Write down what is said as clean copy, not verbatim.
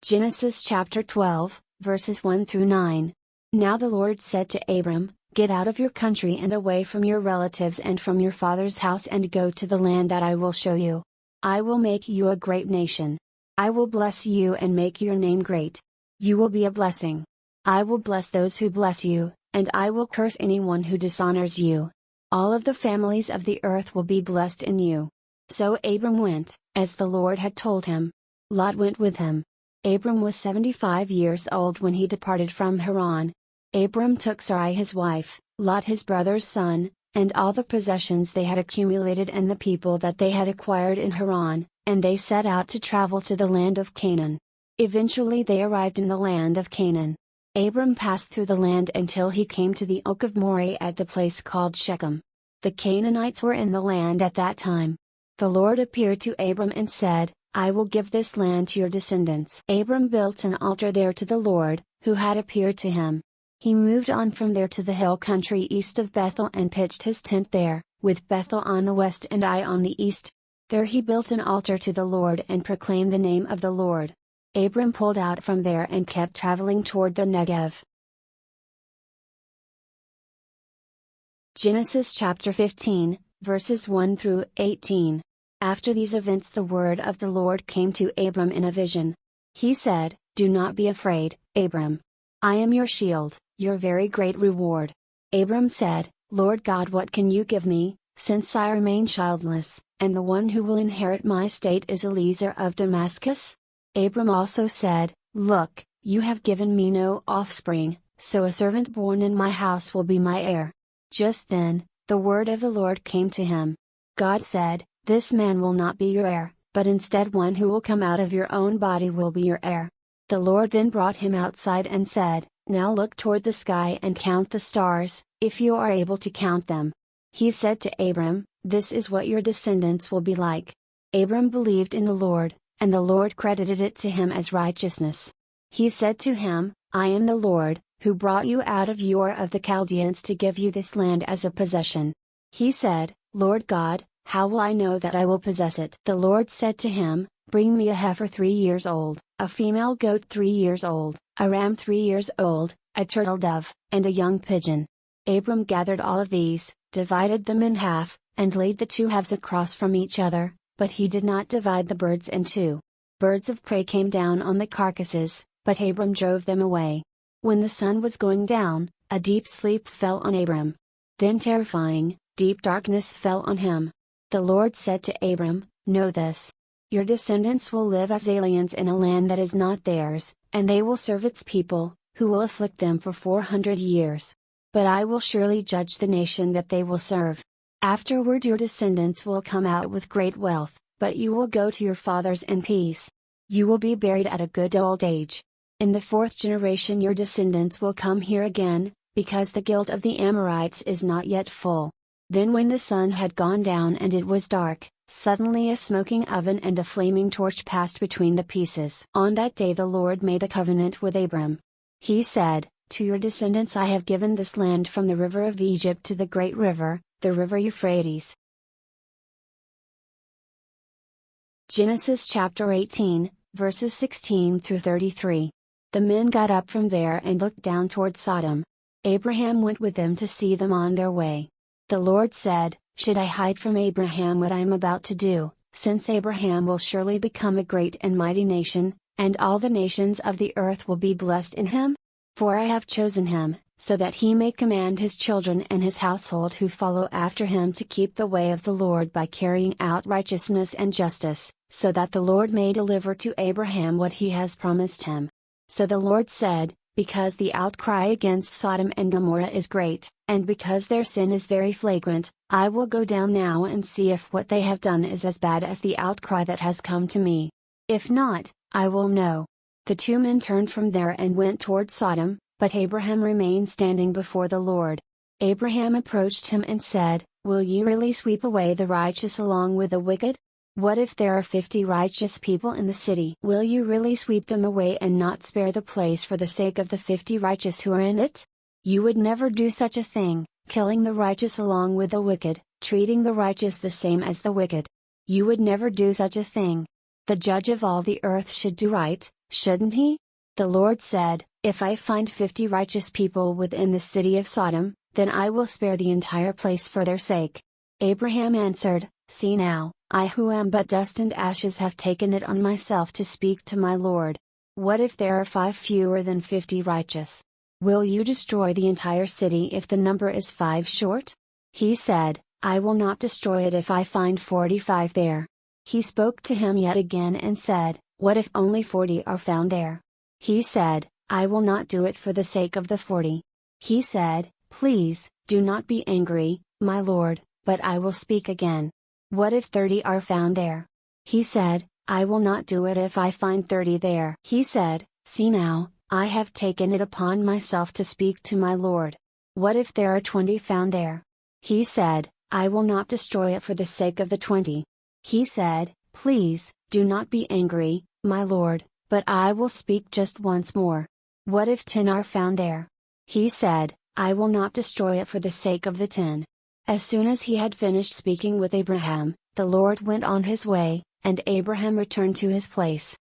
Genesis chapter 12, verses 1 through 9. Now the Lord said to Abram, "Get out of your country and away from your relatives and from your father's house and go to the land that I will show you. I will make you a great nation. I will bless you and make your name great. You will be a blessing. I will bless those who bless you, and I will curse anyone who dishonors you. All of the families of the earth will be blessed in you." So Abram went, as the Lord had told him. Lot went with him. Abram was 75 years old when he departed from Haran. Abram took Sarai his wife, Lot his brother's son, and all the possessions they had accumulated and the people that they had acquired in Haran, and they set out to travel to the land of Canaan. Eventually they arrived in the land of Canaan. Abram passed through the land until he came to the oak of Moreh at the place called Shechem. The Canaanites were in the land at that time. The Lord appeared to Abram and said, "I will give this land to your descendants." Abram built an altar there to the Lord, who had appeared to him. He moved on from there to the hill country east of Bethel and pitched his tent there, with Bethel on the west and Ai on the east. There he built an altar to the Lord and proclaimed the name of the Lord. Abram pulled out from there and kept traveling toward the Negev. Genesis chapter 15, verses 1 through 18. After these events the word of the Lord came to Abram in a vision. He said, "Do not be afraid, Abram. I am your shield, your very great reward." Abram said, "Lord God, what can you give me, since I remain childless, and the one who will inherit my state is Eliezer of Damascus?" Abram also said, "Look, you have given me no offspring, so a servant born in my house will be my heir." Just then, the word of the Lord came to him. God said, "This man will not be your heir, but instead one who will come out of your own body will be your heir." The Lord then brought him outside and said, "Now look toward the sky and count the stars, if you are able to count them." He said to Abram, "This is what your descendants will be like." Abram believed in the Lord, and the Lord credited it to him as righteousness. He said to him, "I am the Lord, who brought you out of Ur of the Chaldeans to give you this land as a possession." He said, "Lord God, how will I know that I will possess it?" The Lord said to him, "Bring me a heifer 3 years old, a female goat 3 years old, a ram 3 years old, a turtle dove, and a young pigeon." Abram gathered all of these, divided them in half, and laid the two halves across from each other, but he did not divide the birds in two. Birds of prey came down on the carcasses, but Abram drove them away. When the sun was going down, a deep sleep fell on Abram. Then terrifying, deep darkness fell on him. The Lord said to Abram, "Know this. Your descendants will live as aliens in a land that is not theirs, and they will serve its people, who will afflict them for 400 years. But I will surely judge the nation that they will serve. Afterward your descendants will come out with great wealth, but you will go to your fathers in peace. You will be buried at a good old age. In the 4th generation your descendants will come here again, because the guilt of the Amorites is not yet full." Then when the sun had gone down and it was dark, suddenly a smoking oven and a flaming torch passed between the pieces. On that day the Lord made a covenant with Abram. He said, "To your descendants I have given this land from the river of Egypt to the great river, the river Euphrates." Genesis chapter 18, verses 16 through 33. The men got up from there and looked down toward Sodom. Abraham went with them to see them on their way. The Lord said, "Should I hide from Abraham what I am about to do, since Abraham will surely become a great and mighty nation, and all the nations of the earth will be blessed in him? For I have chosen him, so that he may command his children and his household who follow after him to keep the way of the Lord by carrying out righteousness and justice, so that the Lord may deliver to Abraham what he has promised him." So the Lord said, "Because the outcry against Sodom and Gomorrah is great, and because their sin is very flagrant, I will go down now and see if what they have done is as bad as the outcry that has come to me. If not, I will know." The two men turned from there and went toward Sodom, but Abraham remained standing before the Lord. Abraham approached him and said, "Will you really sweep away the righteous along with the wicked? What if there are 50 righteous people in the city? Will you really sweep them away and not spare the place for the sake of the 50 righteous who are in it? You would never do such a thing, killing the righteous along with the wicked, treating the righteous the same as the wicked. You would never do such a thing. The judge of all the earth should do right, shouldn't he? The Lord said, If I find 50 righteous people within the city of Sodom, then I will spare the entire place for their sake. Abraham answered, See now, I who am but dust and ashes have taken it on myself to speak to my Lord. What if there are 5 fewer than 50 righteous? Will you destroy the entire city if the number is 5 short? He said, I will not destroy it if I find 45 there. He spoke to him yet again and said, What if only 40 are found there? He said, I will not do it for the sake of the 40. He said, Please, do not be angry, my Lord, but I will speak again. What if 30 are found there? He said, I will not do it if I find 30 there. He said, See now, I have taken it upon myself to speak to my Lord. What if there are 20 found there? He said, I will not destroy it for the sake of the 20. He said, Please, do not be angry, my Lord, but I will speak just once more. What if 10 are found there? He said, I will not destroy it for the sake of the 10. As soon as he had finished speaking with Abraham, the Lord went on his way, and Abraham returned to his place.